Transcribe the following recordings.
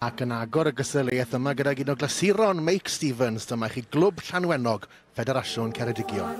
Ac yn agor y gysylltiaeth yma gydag un o glasuron Meic Stevens, dyma chi glwb Llanwennog, Federasiwn Ceredigion.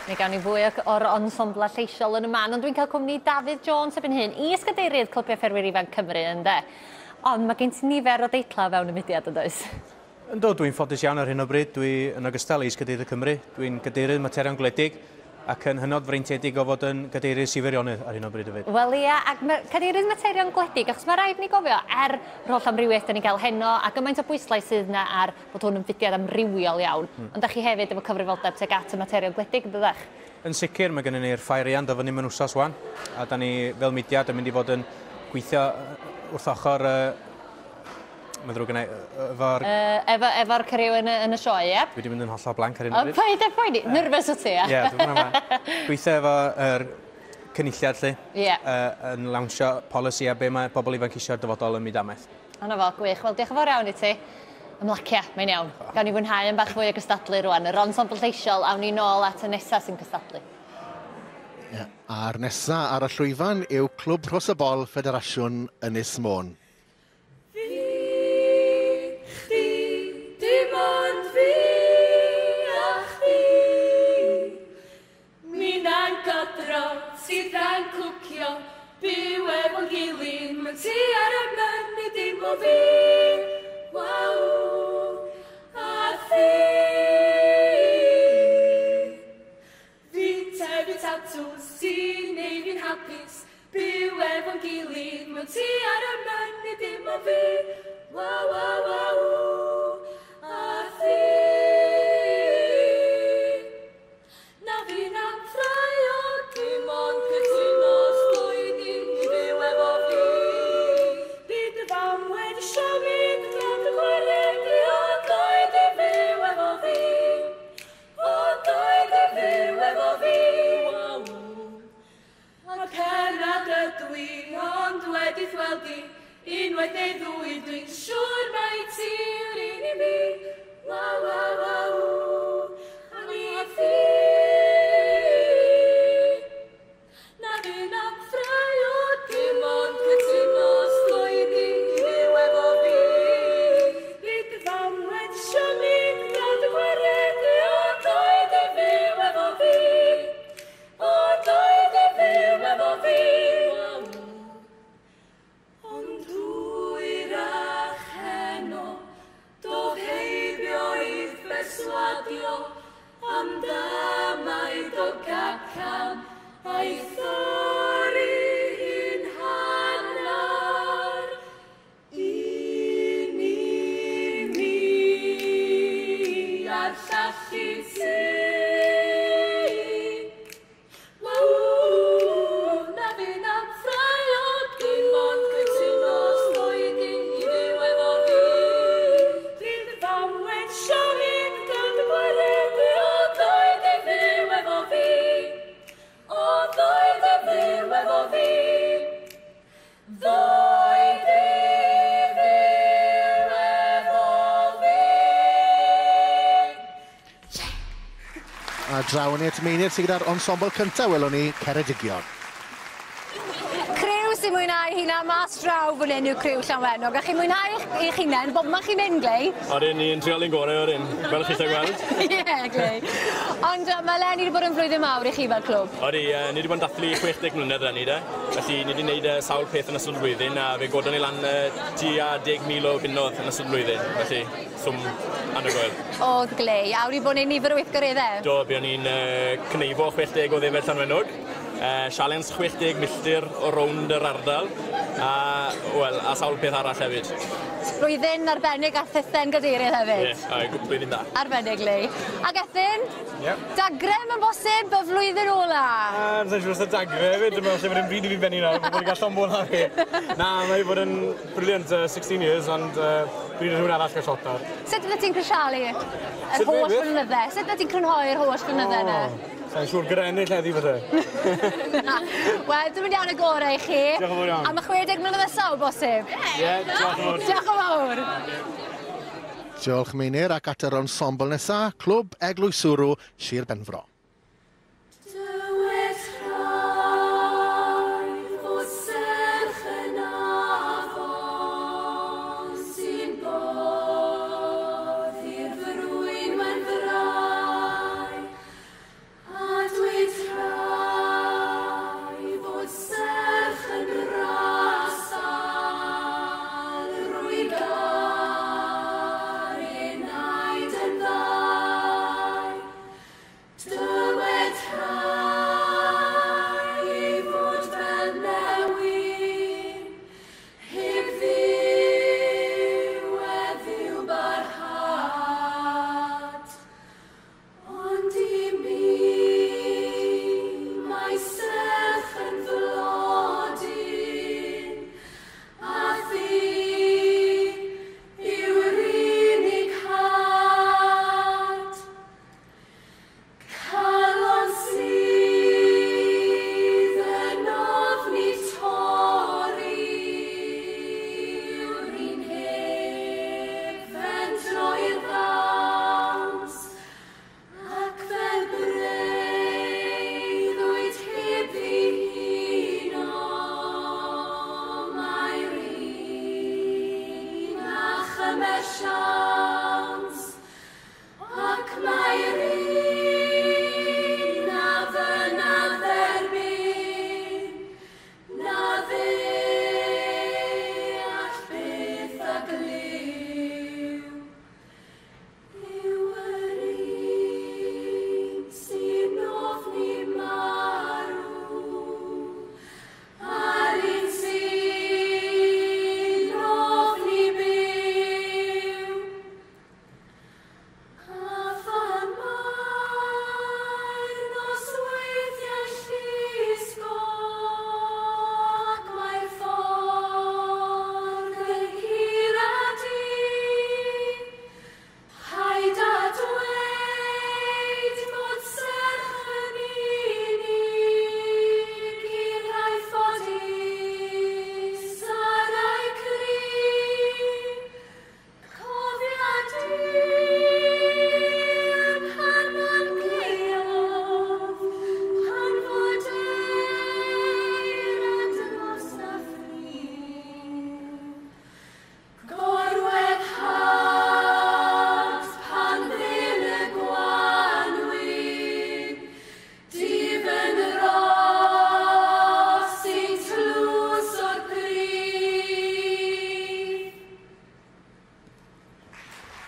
Ni gawn ni fwy o'r ensembla lleisiol yn y man, ond dwi'n cael cwmni Dafydd Jones erbyn hyn, is-gadeirydd Clwbiau Ffermwyr Ifanc Cymru, ynde? Ond mae gen ti nifer o deitlau fewn y mudiad, yndoes? Ynddo, dwi'n ffodus iawn ar hyn o bryd. Dwi yn ogystal i is-gadeirydd Cymru. Dwi'n gadeirydd materion gwledig ac yn hynod freintiedig o fod yn gadeirydd Sifirionydd ar hyn o bryd hefyd. Wel ia, ac cadeirydd materion gwledig, achos mae rhaid ni gofio, yr holl amrywiaeth da ni gael heno, a gymaint o bwyslais sydd yna ar bod hwn yn fudiad amrywiol iawn. Ond da chi hefyd efo cyfrifoldeb tuag at y materion gwledig, ydych? Yn sicr, mae gennym ni'r ffairian dyfynu mewn wsos wan, a da ni fel mudiad yn mynd i fod yn gweithio wrth ochr Mae'n ddrwg yna, efo'r cyriw yn y sioe, ie? Dwi wedi mynd yn hollol blanc ar hyn o bryd. Paid e poeni, nerfus o ti, ie? Ie, dwi'n mynd yma. Gweithio efo'r cynulliad lle, yn lawnsio polisi a be mae pobl ifanc eisiau'r dyfodol yn mydamaeth. Yna fo, gwych. Wel, diolch yn fawr iawn i ti. Ymlacia, mae'n iawn. Gawn ni fwynhau yn bach fwy o gystadlu rwan. Yr ensembl lleisiol, awn ni nôl at y nesa sy'n gystadlu. A'r nesa ar y llwyfan yw Clwb Rhos y Bol Federasiwn Ynys Môn. Sydd yn cwcio, byw efo'n gilydd, mae ti ar y mynydd dim o fi. Unwaith neu ddwy, dwi'n siŵr mai ti yw'r un I mi. Waw, waw, waw, a mi thi. Na fi'n apfrau o dim ond cytuno sloeddi I fyw efo fi. Bydd y famwed siomig nad y gwaredu o doedd I fyw efo fi. O doedd I fyw efo fi. Am damau do gacan a'i thori'n hannar I mi a'r llall I ti. Na fi'n apfrau o dim ond cytuno sloeddi I fyw efo fi. Bydd y famwed siomig dan y gwaredu o doedd I fyw efo fi. O doedd I fyw efo fi. Doedd I fyw efo fi. A draw ni at meiniad sydd gyda'r ensemble cyntaf, welwn ni Ceredigion. Criw sy'n mwynhau hynna mas draw fan hyn yw criw Llanwennog. A chi'n mwynhau eich hunain, bob ma chi'n mynd, Glei? Oedden ni'n trial un gorau o'r un, fel chi eisiau gweld. Ie, Glei. Ond mae Len wedi bod yn flwyddyn mawr I chi fel clwb? Oeddi, ni wedi bod yn dathlu 60 mlynedd yn ni de. Felly ni wedi gwneud sawl peth yn ystod y blwyddyn a fe godon ni lan tua 10,000 o bunnoedd yn ystod y blwyddyn. Felly, swm anhygoel. Oedd, Glei. A wedi bod yn nifer o weithgareddau? Do, buon ni'n cneifo 60 o ddefed Llanwennog. Sialens 60 milltir o rownd yr ardal. A sawl peth arall hefyd. Blwyddyn arbennig a thithen gadeirydd hefyd? Ie, blwyddyn da. Arbennig, Glei. Ac Ethyn? Ie. Dagrem yn bosib y flwyddyn ola? Sa'n siŵr sy'n dagre hefyd, dwi'n meddwl lle bod yn bryd I fi benni nawr, bod yn gallu bod ar chi. Na, mae bod yn briliant, 16 years, ond bryd yn rhywun arall gael shot ar. Sut ydych ti'n crisialu yr holl flynydde? Sut ydych ti'n crynhoi'r holl flynydde yna? Sa'n siŵr grennill heddi fydde. Wel, dwi'n mynd iawn y gorau I chi. Diolch yn fawr iawn. Am y 60 mlynedd nesa o bosib? Ie, diolch yn fawr. Diolch yn fawr. Diolch Meinir ac at yr ensemble nesaf, Clwb Eglwys Wrw, Sir Benfro.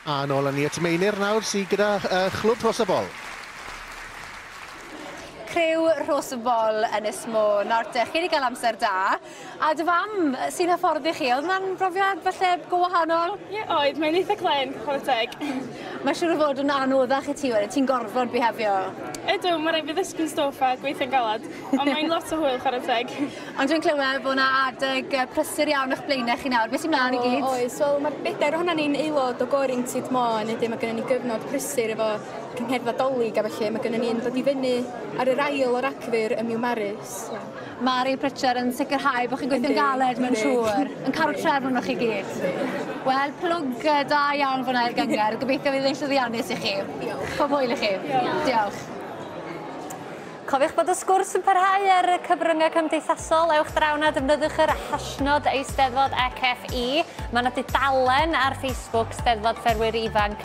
A nôl yn ni at Meinir nawr sydd gyda chlwb Rhos y Bol. Criw Rhos y Bol yn Ysmo. Nawr te, chi wedi cael amser da. A dy fam sy'n hyfforddi chi, oedd yna'n brofiad falle go wahanol? Ie, oedd, mae'n eitha clen, chwarae teg. Mae siŵr o fod yn anoddach i ti wedi, ti'n gorfod bihefio. Ydw, mae rhaid fi ddysgu'n stwff a gweithio'n galad, ond mae'n lot o hwyl chwarae teg. Ond dwi'n clywed bod yna adeg prysur iawn o'ch blaenau chi nawr. Beth sy'n mlaen i gyd? Oes, wel mae'r bedair ohonan ni'n aelod o Goringtid Mon, ydy mae gennym ni gyfnod prysur efo cynghedfa dolyg a felly mae gennym ni'n dod i fyny ar yr ail o'r acfyr ym Miwmaris. Mari Pritchard yn sicrhau bod chi'n gweithio'n galed mewn siŵr, yn cadw trefn o'ch chi gyd. Wel, plwg da iawn fyna i'r gyngor. Gobeithio fydd yn llwyddiannus i chi. Pob hwyl i chi. Diolch. Cofiwch bod y sgwrs yn parhau ar y cyfryngau cymdeithasol. Ewch draw na defnyddiwch yr hashnod Eisteddfod ECFI. Mae yna dudalen ar Facebook Steddfod Fferwyr Ifanc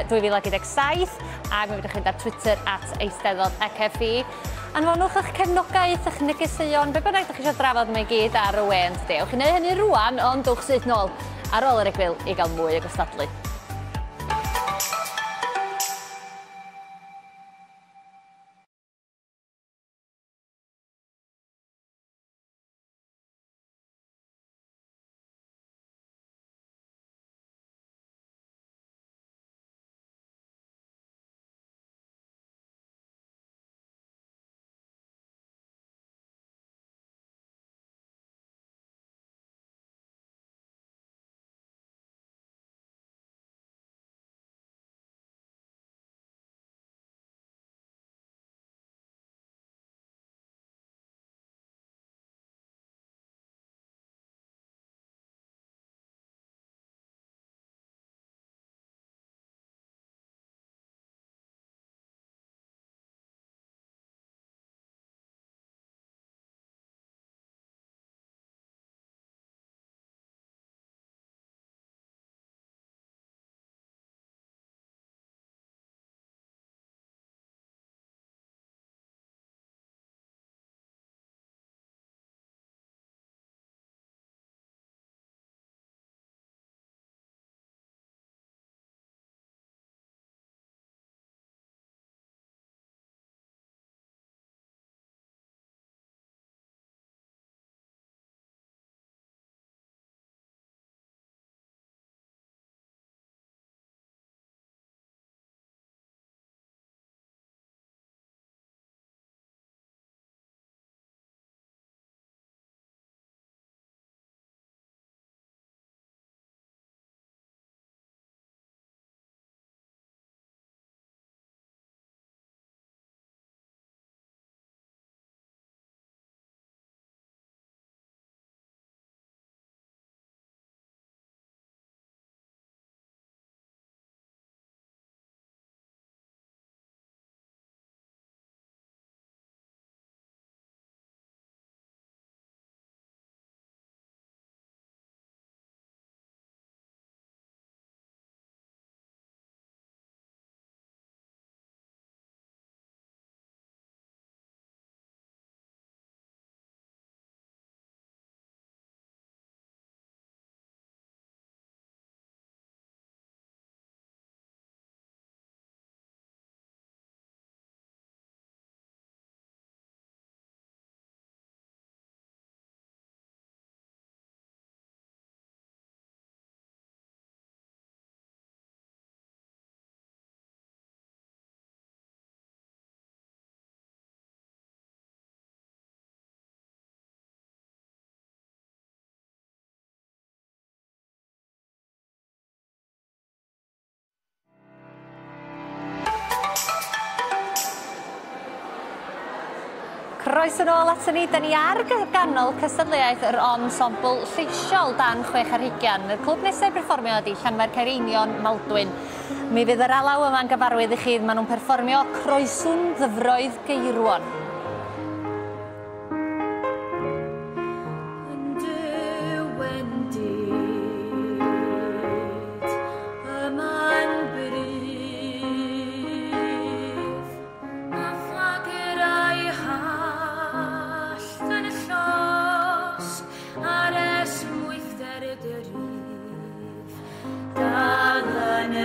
2017 ac mi fydwch chi'n ar Twitter @Eisteddfod ECFI. Anfonwch eich cefnogaeth, eich negeseuon, be bynnag ydych chi eisiau drafod mae gyd ar y we yn dydw. Ewch i wneud hynny rwan, ond dwch sydd nôl ar ôl yr egwyl i gael mwy o gystadlu. Croeso nôl ato ni, da ni ar ganol cystadleuaeth yr ensemble lleisiol dan 6 y clwb nesaf perfformio ydi Llanfair Caerenion Maldwyn. Mi fydd yr alaw yma'n gyfarwydd i chi, maen nhw'n perfformio Croeswn Ddyfroedd Geirwon. Dal yn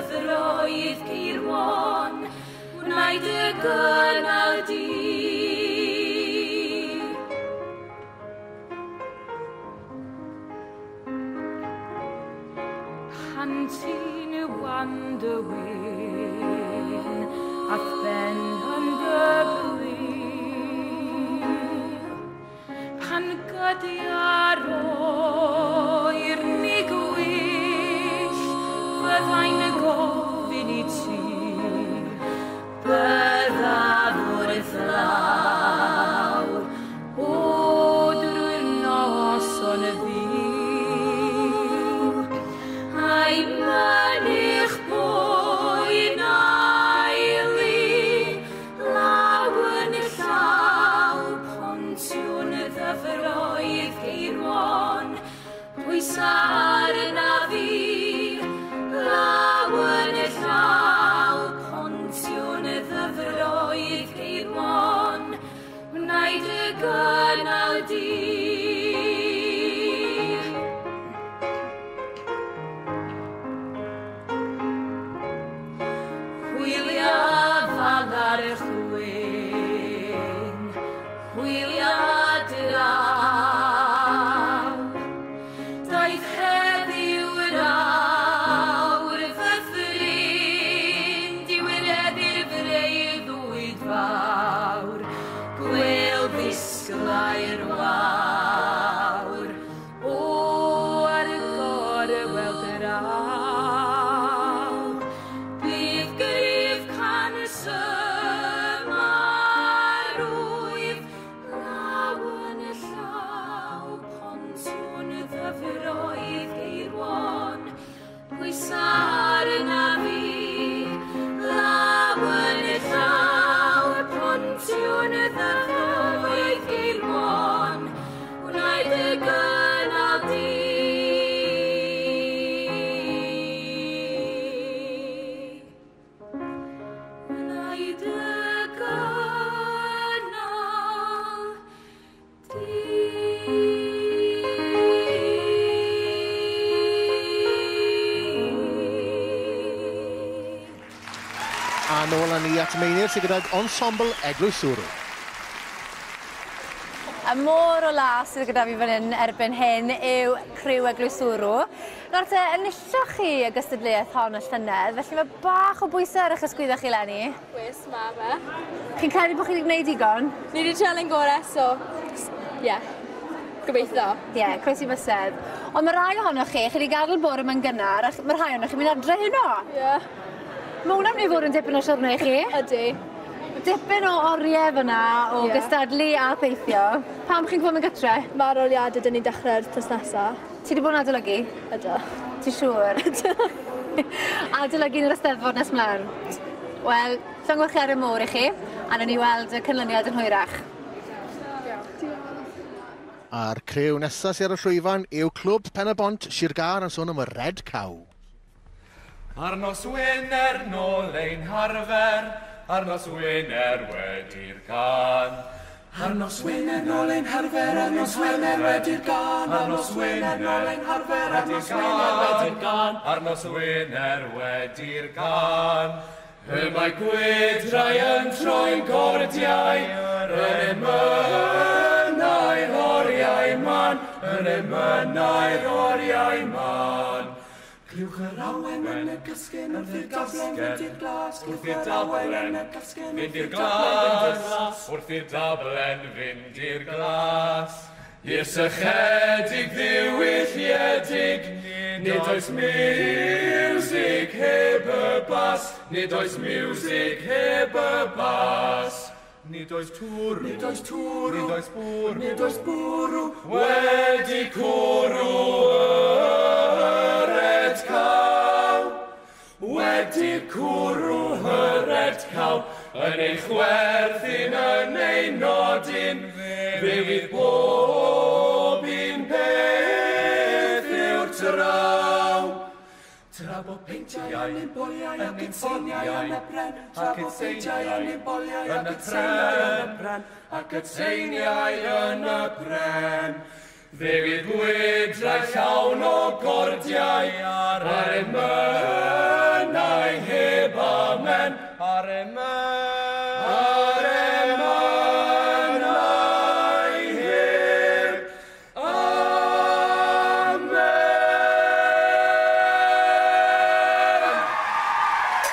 ddyfroedd Ceirwan, wnaed y gynnal di. Pan ti'n wan dy wyn, ath ben yn gyflym. Pan gydi ar oer ni gwyll, byddai'n y gofyn i ti. Byddaf wrth lawr, o drwy'r noson y ddiw. Ai mynych bwyn aili, law yn y llaw, pontiwn y ddyfroedd Ceirwan, pwysar yna fi, law yn y llaw, pontiwn y ddyfroedd Ceirwan, wnaed y gynnal di. Ar y chwyn, hwyliad yr aw. Daeth heddiw'r awr fy ffrind, i wireddu'r freudd wyd fawr, gwel ddisglau'r wawr, o ar y gor y weld yr aw. Bydd gryf can y sy'n ddyfroedd Ceirwan, pwysar yna fi, law yn y llaw, pontiwn y ddyfroedd Ceirwan, wnaed y gynnal di. Wnaed y gynnal di. A nôl â ni at Meinir sydd gyda'r ensemble Eglwys Wrw. Y môr o las sydd gyda fi fan hyn erbyn hyn yw criw Eglwys Wrw. Nawr te, enilloch chi y gystadleuaeth hon y llynedd, felly mae bach o bwysau ar eich ysgwyddau chi lenni. Wys, ma fe. Chi'n credu bod chi wedi gwneud digon? Ni wedi treulio'n gorau, so... Ie. Gobeithio. Ie, croesi bysedd. Ond mae rai ohonoch chi wedi gadael bore yma'n gynnar, a mae rhai ohonoch chi'n mynd adre hynno. Ie. Mae hwnna'n mynd i fod yn dipyn o siwrna i chi? Ydy. Dipyn o oriau fyna o gystadlu a theithio. Pam chi'n gwybod yn gytre? Mae'r oliad ydyn ni dechrau'r tos nesaf. Ti wedi bod yn adolygu? Ydw. Ti siŵr? Adolygu yn yr Eisteddfod nes mlaen? Wel, llongyfarchiad y môr i chi, a nawn ni weld y cynlyniad yn hwyrach. A'r criw nesaf sydd ar y llwyfan yw clwb Pen y Bont Sir Gar yn sôn am y Red Cow. Ar nos Wener nôl ein harfer, ar nos Wener wedi'r gan. Ar nos Wener nôl ein harfer, ar nos Wener wedi'r gan. Ar nos Wener nôl ein harfer, ar nos Wener wedi'r gan. Ar nos Wener wedi'r gan. Y mae gwydrau yn troi'n gordiau, yn emynau'r oriau man, yn emynau'r oriau man. Clywch yr awen yn y gasgen, wrth i'r dablen fynd i'r glas. Wrth i'r dablen yn y gasgen, fynd i'r glas. Wrth i'r dablen fynd i'r glas. I'r sychedig ddiwylliedig, nid oes miwsig heb y bas. Nid oes miwsig heb y bas. Nid oes twrw, nid oes twrw, nid oes bwrw, nid oes bwrw, wedi cwrw y Red Cow. Wedi cwrw y Red Cow, yn ei chwerthin, yn ei nodyn, fe fydd bob un peth yw'r traw. Tra bod peintiau yn ein boliau ac yn seiniau yn y bren. Tra bod peintiau yn ein boliau ac yn seiniau yn y bren. Ac y seiniau yn y bren. Fe fydd gwydrau llawn o gordiau ar emynau Amen, Amen, Amen, ai hir, Amen.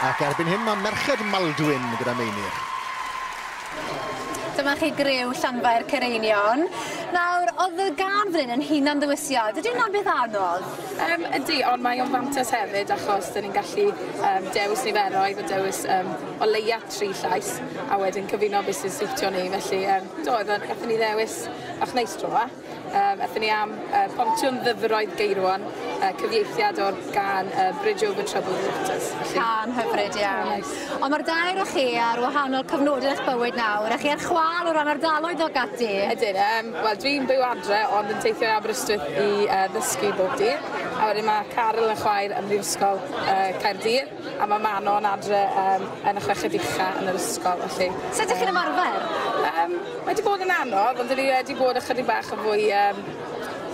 Ac erbyn hyn mae Merched Maldwyn gyda Meinir. Dyma chi griw Llanfair Cereinion. Nawr, oedd y gan fan hyn yn hunan ddywisiad. Ydy hwnna'n beth anodd? Ydy, ond mae o'n fantas hefyd achos dyn ni'n gallu dewis niferoedd o dewis o leia 3 llais a wedyn cyfuno beth sy'n siwtio ni. Felly, gathon ni ddewis bach neis tro. Athyn ni am Pontio'n Ddyfroedd Geirwan, cyfieithiad o'r gan Bridge Over Troubled Waters. Can hyfryd iawn. Ond mae'r dair o chi ar wahanol cyfnodau eich bywyd nawr, a chi ar chwal o ran ardaloedd o gati. Ydyn, wel dwi'n byw adre ond yn teithio i Aberystwyth i ddysgu bob dydd. A wedyn mae Carol yn chwaer yn Brifysgol Caerdydd a mae Manon adre yn y chweched ucha yn yr ysgol. Sut ydych chi'n ymarfer? Mae wedi bod yn anodd, ond dyn ni wedi bod ychydig bach yn fwy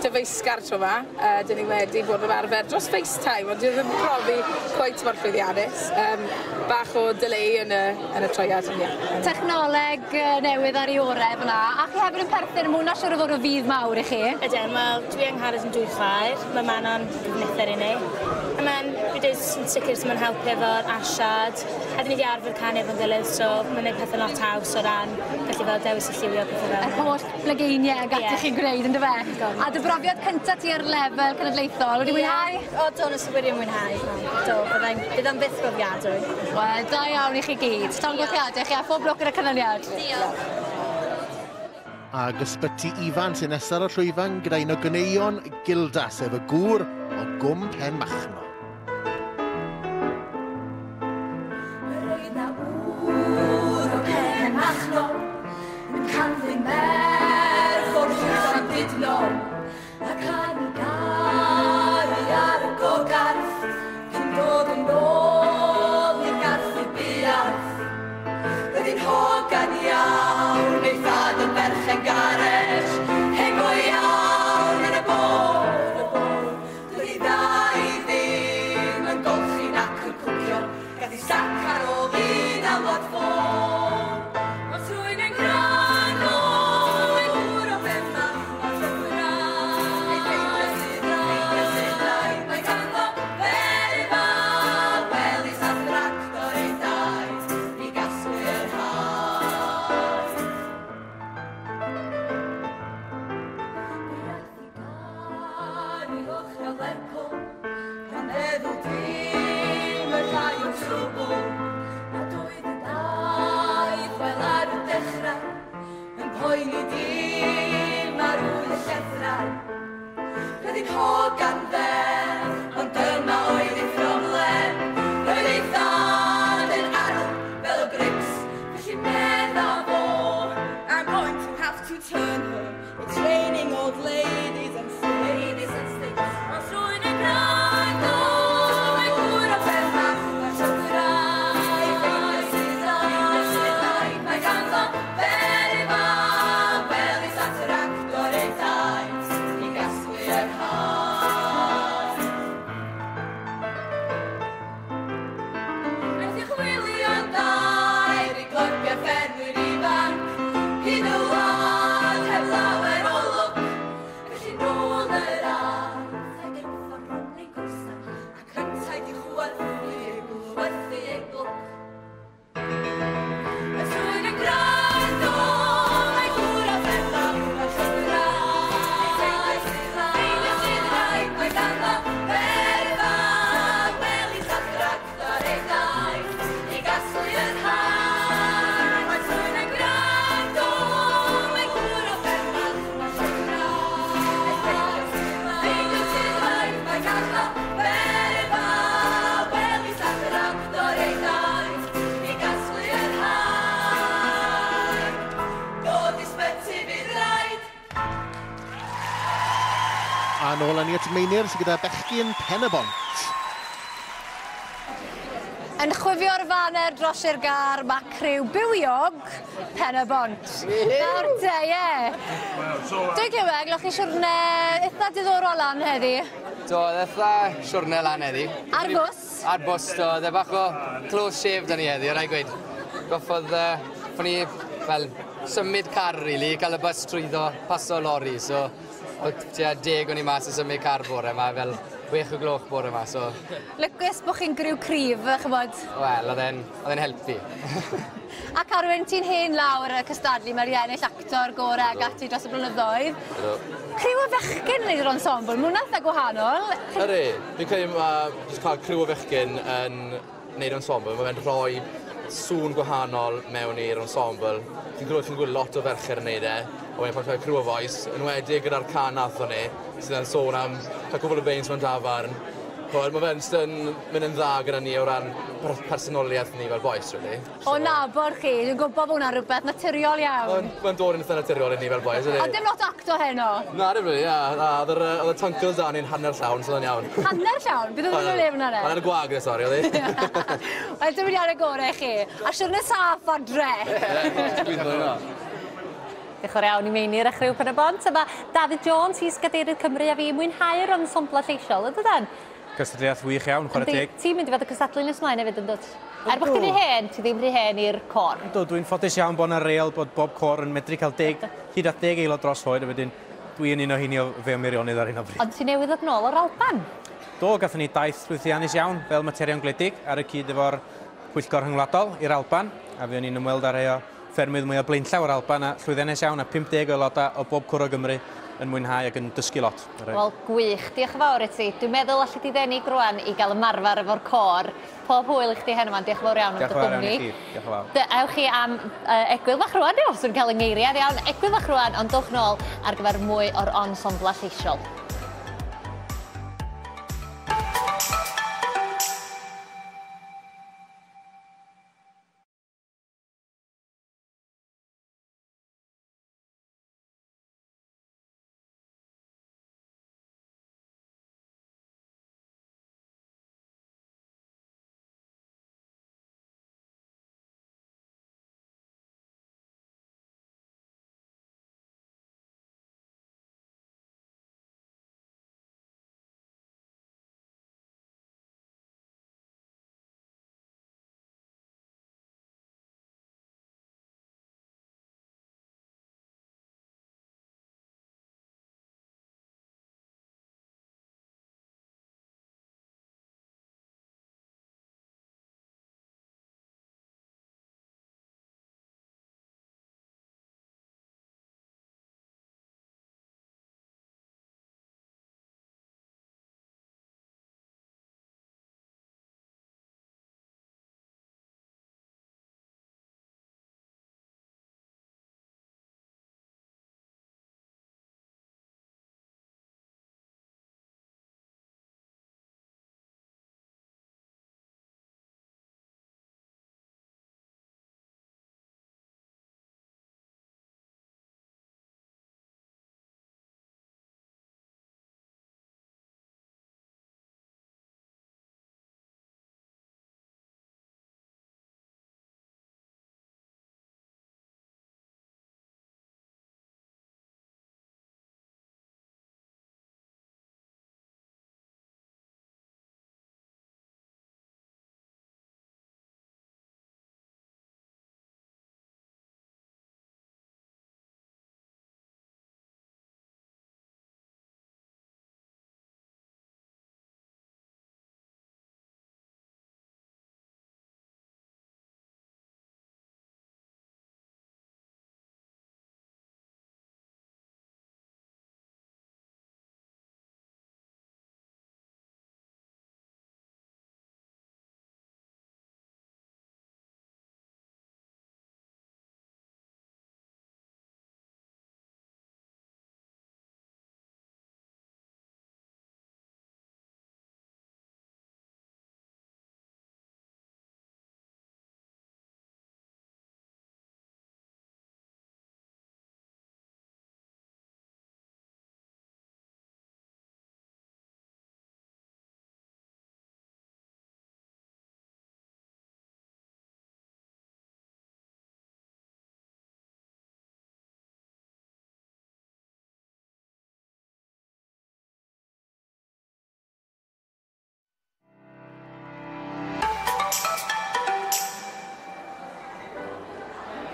dyfeisgar tro yma. Dyn ni wedi bod yn ymarfer dros FaceTime, ond dyn ni'n profi cweit mor llwyddiannus. Bach o delay yn y troiad. Technoleg newydd ar ei orau fyna, a chi hefyd yn perthyn mwy na siwr o fod o fydd mawr i chi? Ydyn, wel, dwi yng Nghares yn 2 chwaer, mae Manon gyfnither i ni. A mae'n fideos yn sicr sy'n helpu efo'r asiad. A dyn ni wedi arfer canu efo'n gilydd, so mae'n gwneud pethau lot haws o ran gallu fel dewis y lliwio pethau fel. Yr holl blygeiniau gallech chi'n gwneud yn dy fe? A dy brofiad cyntaf ti ar lefel cenedlaethol, wedi mwynhau? O, do, nes i wedi mwynhau. Do, bydd am byth brofiadwy. Wel, da iawn i chi gyd. Tawn gwrchiadau chi a phob lwc yn y canlyniad. Diolch. Ag ysbyty Ifan sy'n nesaf o'r llwyfan gyda un o gyneuon Gilda, sef y gŵr o Gwm Pen Machno. Yr oedd na wr o Pen Machno yn canfyn merch o'r llwyfan dydno ac yn ei garu ar y gogarth cyn dod yn ôl i'r garth i buarth. Rydyn hogan iawn ei thad o berchen garej hego iawn yn y bod. Dwi ddau ddim yn golchi'n ac yn cwcio gath i sac ar ôl un alwad ffôn. Ond rwy'n yn grano ei gŵr o benna a llwyrau ei feiblau sydd rai mae ganddo ferfa welis a thractor ei daith i gasglu yr haid. Garu ochrau Lerpwl gan meddwl dim y rhai o'n trwbl a doedd y daith wel ar y dechrau yn poeni dim ar wyl y llethrau. Rydyn hogan fer, ond dyma oedd ei problem. Roedd ei thad yn arw fel o grips, felly medda fo I'm going to have to turn her into training old ladies and sticks. Ond rwy'n yn grando ei gŵr o benna a llwyrau ei feiblau sydd rai mae ganddo ferfa welis a tractor ei daith i gasglu yr haid. Aeth i chwilio'n dair i glybio ffermwyr ifanc hyd y wlad heb lawer o lwc. Felly nôl yr ardd ac yn ffordd rhwng ei gwrsa ac yntau di chwerthu ei glwc. Aeth rwy'n yn grando ei gŵr o benna a llwyrau ei feiblau sydd rai mae ganddo ferfa welis a thractor ei daith i gasglu yr haid. Aeth rwy'n yn grando ei gŵr o benna a llwyrau ei feiblau sydd rai mae ganddo ferfa welis a thractor ei daith i gasglu yr haid. Dod i sbyty fydd raid. A nôl â ni at Meinir sydd gyda bechgyn Pen y Bont. Yn chwifio'r faner dros i'r gar, mae criw bywiog Pen y Bont. Nawr te, ie. Dwi'n clywed, glwch chi siwrne eitha diddorol lan heddi. Do, eitha siwrne lan heddi. Ar fws? ar bws do, dde bach o close shave da ni heddi, rhaid gweud. Goffodd, ffwn ni, fel, symud car, really, cael y bus trwyddo, paso lori, so, o tua 10 o'n i mas i symud car bore yma, fel 6 o gloch bore yma, so... Lygus bod chi'n gryw cryf, chymod? Wel, oedd e'n helpu. Ac Arwen, ti'n hen lawr y cystadlu, mae'r ennill actor gore ag ati dros y blynyddoedd. Criw o fechgyn yn neud yr ensemble, mae hwnna'n eitha gwahanol. Ydy, fi'n credu cael criw o fechgyn yn neud ensemble, mae'n rhoi sŵn gwahanol mewn i'r ensemble. Chi'n gweld lot o fercher yn neud e, a wedyn pan cael criw o voice, yn wedi gyda'r can nathon ni, sydd yn sôn am cael cwbl o beins mewn dafarn. Mae fe'n mynd yn dda gyda ni o ran personoliaeth ni fel boes, really. O nabod chi, dwi'n gwybod bod hwnna'n rhywbeth naturiol iawn. Mae'n dod yn eitha naturiol i ni fel boes, ydy. Ond dim lot acto heno? Na, dim really, ia. Oedd y tankles da ni'n hanner llawn, so oedd yn iawn. Hanner llawn? Bydd o'n le fyna ne? Hanner gwag, sori, oedd i. Wel, dim yn iawn y gore chi. A siwrne saff ar dre. Diolch yn iawn i meini ar y chryw pen y bont. Yma David Jones, Is Gadeirydd Cymru a fi mwynhau'r ensemble lleisiol, ydydan? Cystadleuaeth wych iawn, chwarae teg. Ti'n mynd i fod y cystadlu nes mlaen hefyd yn dod? Bod chdi'n rhy hen, ti ddim rhy hen i'r cor. Dwi'n ffodus iawn bod yna real bod bob cor yn medru cael hyd at 10 eilod dros hoed, a wedyn dwi'n un o hynny o fe ymwirionydd ar hyn o bryd. Ond ti newydd ddod nôl o'r Alban? Do, gatho ni daith llwythiannus iawn fel materion gwledig ar y cyd efo'r Pwyllgor Rhyngwladol i'r Alban, a fe o'n i'n ymweld â rhai o ffermydd mwy o blaenllaw o'r Alban, a llwyddiannus iawn a 50 aelodau o bob cwr o Gymru yn mwynhau ac yn dysgu lot. Wel, gwych. Diolch yn fawr i ti. Dwi'n meddwl allu ti ddenig rwan i gael ymarfer efo'r cor. Pob hwyl i chdi hen yma. Diolch yn fawr iawn am dy gwmni. Diolch yn fawr. Ewch chi am egwyl fach rwan, os dwi'n cael yng ngeiriad iawn. Egwyl fach rwan, ond dwch nôl ar gyfer mwy o'r ensemble lleisiol.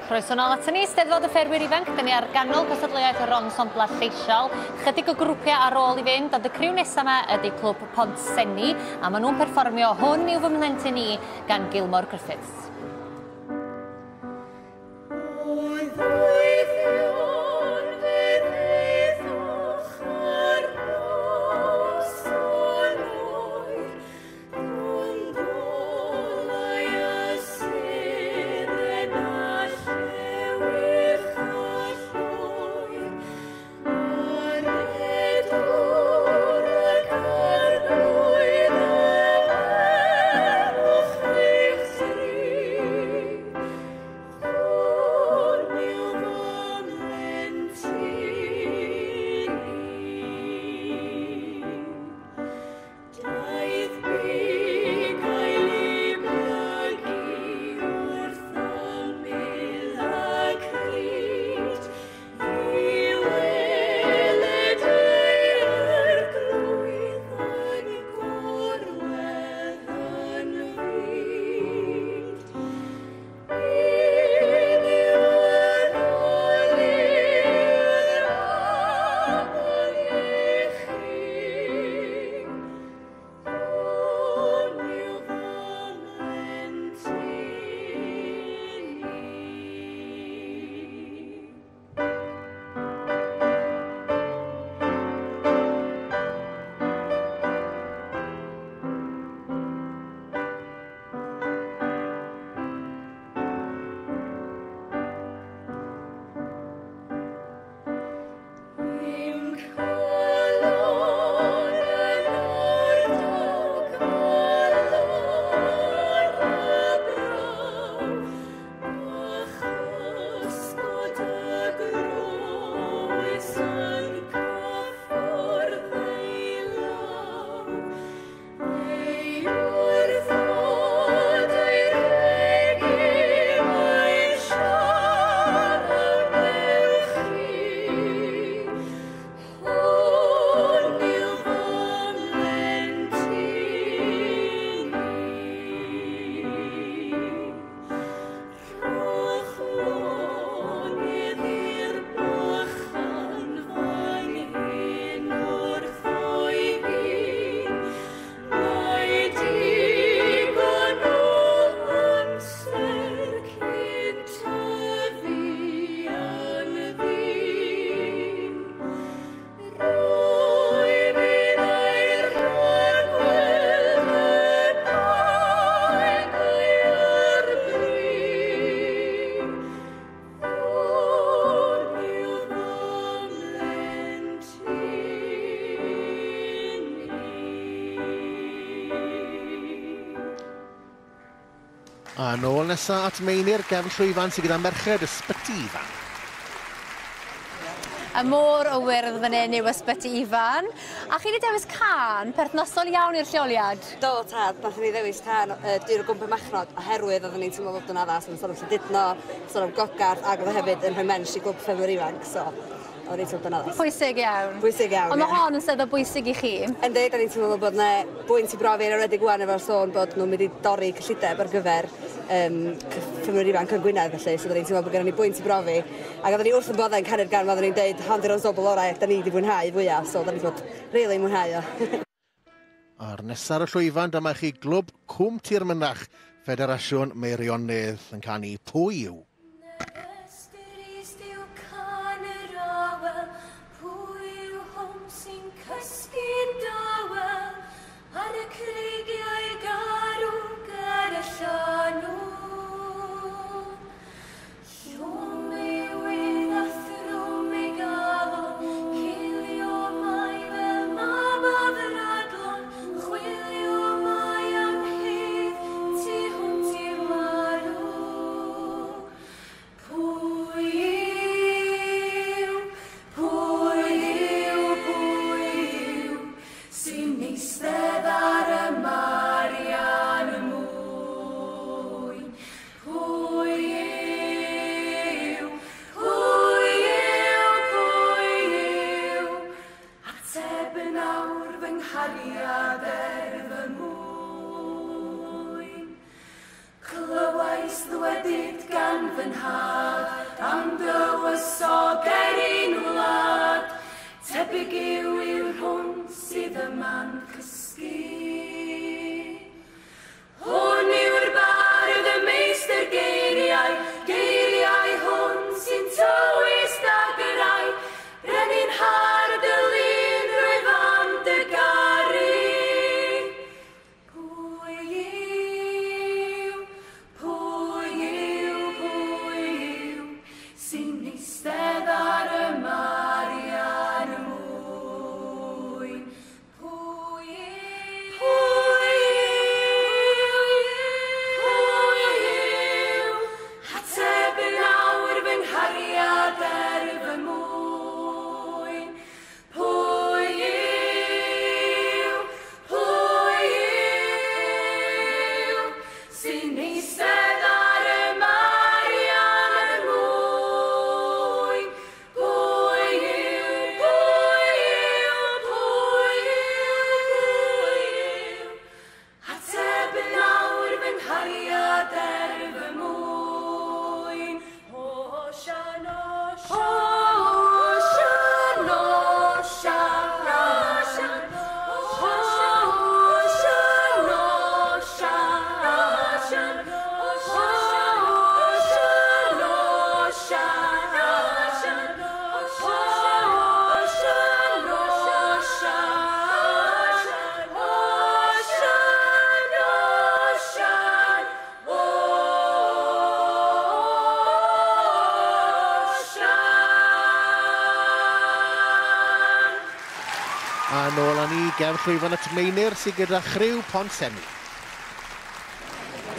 Croeso nôl at ni, Steddfod y Ffermwyr Ifanc. Da ni ar ganol gystadleuaeth y Ron Sombla Lleisial. Chydig o grwpiau ar ôl I fynd, ond y criw nesaf yma ydy clwb Pont Senni, a maen nhw'n perfformio Hwn yw fy mhlentyn I gan Gilmore Griffiths. A nôl nesaf at Meinir, gefn llwyfan sydd gyda merched Ysbyty Ifan. Y môr o wyrdd fan hyn yw Ysbyty Ifan. A chi wedi dewis can perthnosol iawn i'r lleoliad? Do, tad. Nath ni ddewis can dyr o gwmpa machnod oherwydd oedden ni'n teimlo bod yn addas yn sôn am Llandudno, sôn am Gogarth, ac oedd hefyd yn rhoi menys I glwb Ffermwyr Ifanc, so oedden ni'n teimlo bod yn addas. Pwysig iawn. Pwysig iawn, Ond mae hon yn sedd o bwysig I chi? Yndi, da ni'n teimlo bod yna bwynt I brofi yn yredig wan efo'r sôn bod nhw'n mynd I dorri cyllideb ar gyfer Ffermwyr Ifanc yn Gwynedd, felly, so da ni'n teimlo bod gennym ni bwynt I brofi. Ac oedden ni wrth yn boddau'n canu'r gan, oedden ni'n deud, hon di'r ensobl orau, da ni wedi mwynhau fwyaf, so da ni'n bod rili mwynhau o. Ar nesaf y llwyfan, dyma chi glwb Cwm Tir Mynach, Federasiwn Meirionnydd yn canu Pwy yw. Clywais ddwedid gan fy nhad am dywysog ein wlad, tebyg yw'r hwn sydd yma'n cysgu. Hwn yw'r bardd y meistr geiriau, geiriau hwn sy'n tywys dagrau, brenin hard y lun rwyf am dy garu. Pwy yw, sy'n eistedd ar y Marian mwyn? Pwy yw, ateb yn awr fy nghariad er fy mwyn. Pwy yw, sy'n eistedd ar y Marian mwyn? Pwy yw, ateb yn awr fy nghariad er fy mwyn. Osian, osian, osian, osian, osian, osian, A nôl â ni gefn llwyfan at Meinir sydd gyda chriw Ponsemi.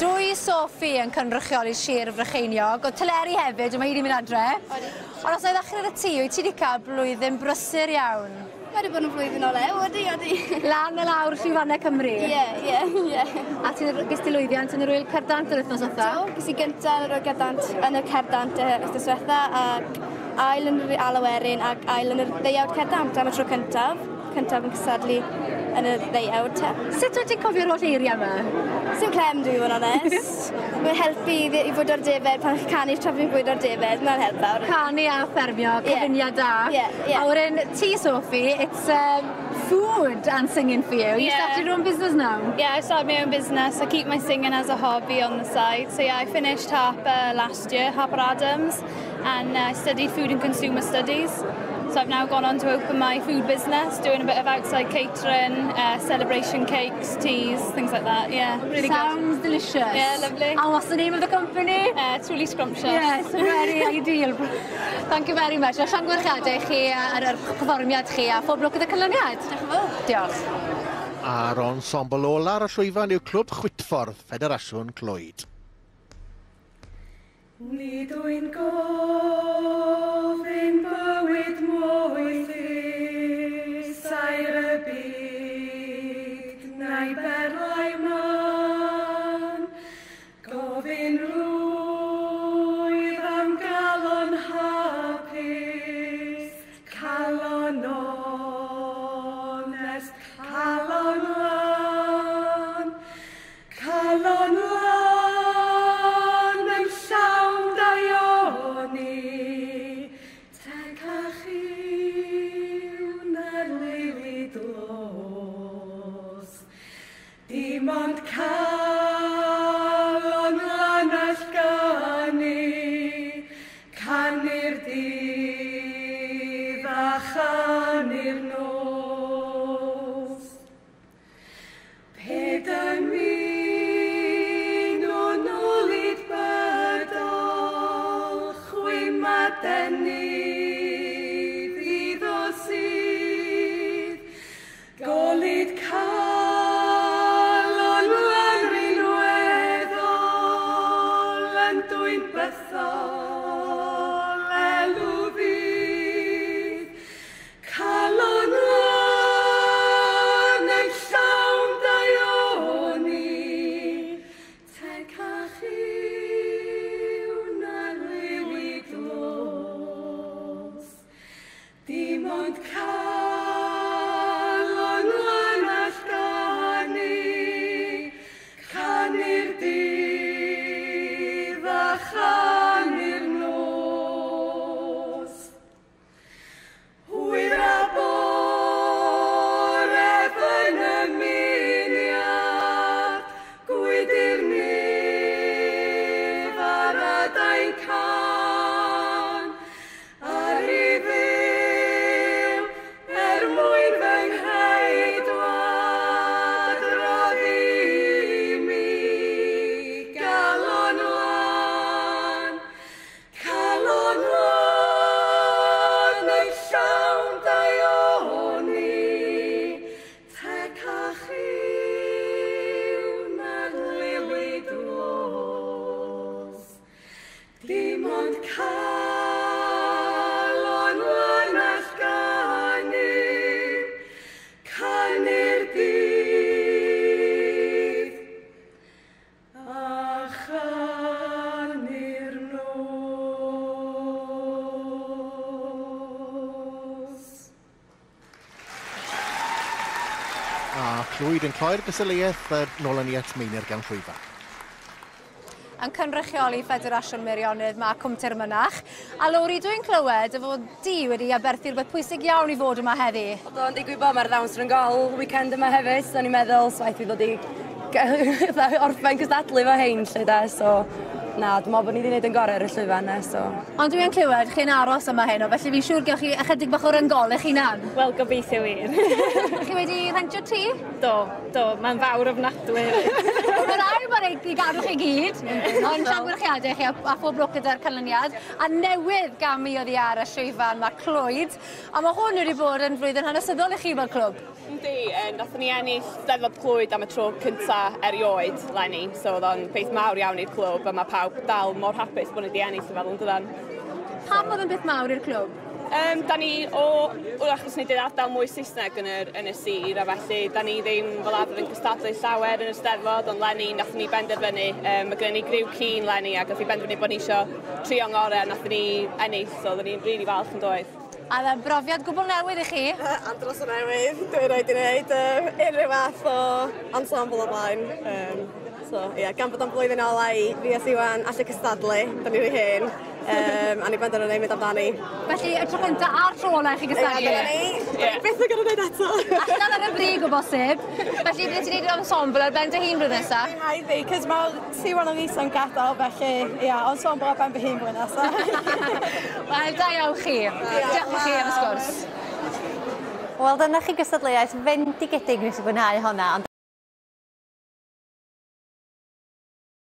Dwy Sophie yn cynrychioli Sir Frycheiniog, o Teleri hefyd, yma hi wedi mynd adre. Ond os oedd ddechrau y tŷ, wyt ti wedi cael blwyddyn brysur iawn? Mae wedi bod yn flwyddyn o lew, ydy. Lan y lawr llwyfannau Cymru? Ie. A ges ti lwyddiant yn yr wyl Cerdant yr wythnos otha? Ges i gyntaf yn yr wyl Cerdant yn y Cerdant wythnos diwetha, ac ail yn yr Alawerin ac ail yn yr ddeuawd Cerdant am y tro cyntaf yn cysadlu yn y ddeuawd. Sut wyt ti'n cofio'r holl eiriau yma? Sy'n clem dwi fod yn onest. Mae'n helpu i fod o'r defed pan chi'n canu tra fi'n bwyd o'r defed, mae'n help awr. Canu a ffermio, cyfuniad da. Yeah. A wedyn, ti Sophie, it's food and singing for you. You started your own business now? Yeah, I started my own business. I keep my singing as a hobby on the side. So yeah, I finished Harper last year, Harper Adams, and I studied food and consumer studies. So I've now gone on to open my food business, doing a bit of outside catering, celebration cakes, teas, things like that. Yeah, really Sounds good. delicious. Yeah, lovely. And what's the name of the company? Truly Scrumptious. Yes, very ideal. Thank you very much. A siangwyrchiadau chi ar yr perfformiad chi a phob lwc gyda canlyniad. Diolch. A'r ensemble ola ar y llwyfan yw Clwb Chwitffordd, Federasiwn Clwyd. Nid yw'n gofyn bywyd moethus a'r y byd, neu berlau man. Gofyn rwydd am galon hapus, calon onest, calon lan, calon lan. Dim ond calon lanell ganu, canu'r dydd a chanu'r nos. Ped ymun o'n olid bydol, chwym a denydd iddo sydd, golid bethol elw fydd, calon lan yn llawn daioni, teg a chiw na liw i glos. Dim ond calon lan all ganu, canu'r dydd a chanu'r nos. blodau'n can. Ar I fyw mwyn fy ngheidwad roedd I mi galon lan. Calon lan neu llawn daioni, te cachiw na'r lili dlos. Dim ond calon lan all canu'r dydd, a chanu'r nos. A Clwyd yn cloi'r gysyliaeth nôl yn i at Meinir gan Llwyfan. Yn cynrychioli Ffederasiwn Meirionnydd mae Cwm Tirmynach. A Lowri, dwi'n clywed y fod di wedi aberthu rhywbeth pwysig iawn i fod yma heddi. Oedd o'n digwydd bod mae'r ddawns yn gol weekend yma hefyd, so ni'n meddwl swaith i ddod i orffen cystadlu fo hein lle da, so na, dwi'n meddwl bod ni wedi gwneud yn gorau ar y llwyfan na, so. Ond dwi'n clywed chi'n aros yma heno, felly fi'n siŵr gewch chi ychydig bach o'r yngol eich hunan. Wel, gobeithio wir. Chi wedi rentio tŷ? Do, mae'n fawr ofnadwy. Mae'n rhaid mae'n rhaid i gadw chi gyd, ond llawgwyrchiadau chi a phob lwc gyda'r canlyniad. A newydd gan mi oddi ar y llwyfan mae Clwyd, a mae hwn wedi bod yn flwyddyn hanesyddol i chi fel clwb. Yndi, nath ni ennill Steddfod Clwyd am y tro cyntaf erioed lenni, so oedd o'n peth mawr iawn i'r clwb, a mae pawb dal mor hapus bod ni wedi ennill, fel yn dydan. Pam oedd yn beth mawr i'r clwb? Da ni, achos ni wedi ardal mwy Saesneg yn y sir, a felly da ni ddim fel arfer yn cystadlu llawer yn y Steddfod, ond lenni nath ni benderfynu. Mae gen ni griw cyn lenni, a nath ni benderfynu bod ni eisiau trio ngorau, nath ni ennill, so da ni'n rili falch yn doedd. A dda brofiad gwbl newydd i chi? Andros o newydd. Dwi'n rhaid i wneud unrhyw fath o ensemble o blaen. So, gan bod o'n blwyddyn ola i fi a Siwan allu cystadlu, da ni'n rhy hyn, a ni bender yn ei mynd amdani. Felly, y tro cynta a'r tro ola i chi gystadlu? Ie, beth yn gwneud eto. Allan ar y brig o bosib. Felly, bydde ti'n gwneud ensemble ar ben dy hun blwyddyn nesaf? Dwi'n rhaid fi, cos mae Siwan o'n iso'n gadael, felly, ensemble ar ben fy hun blwyddyn nesaf. Wel, da iawn chi. Diolch i chi am y sgwrs. Wel, dyna chi gystadleuaeth fendigedig nes i fwynhau honna.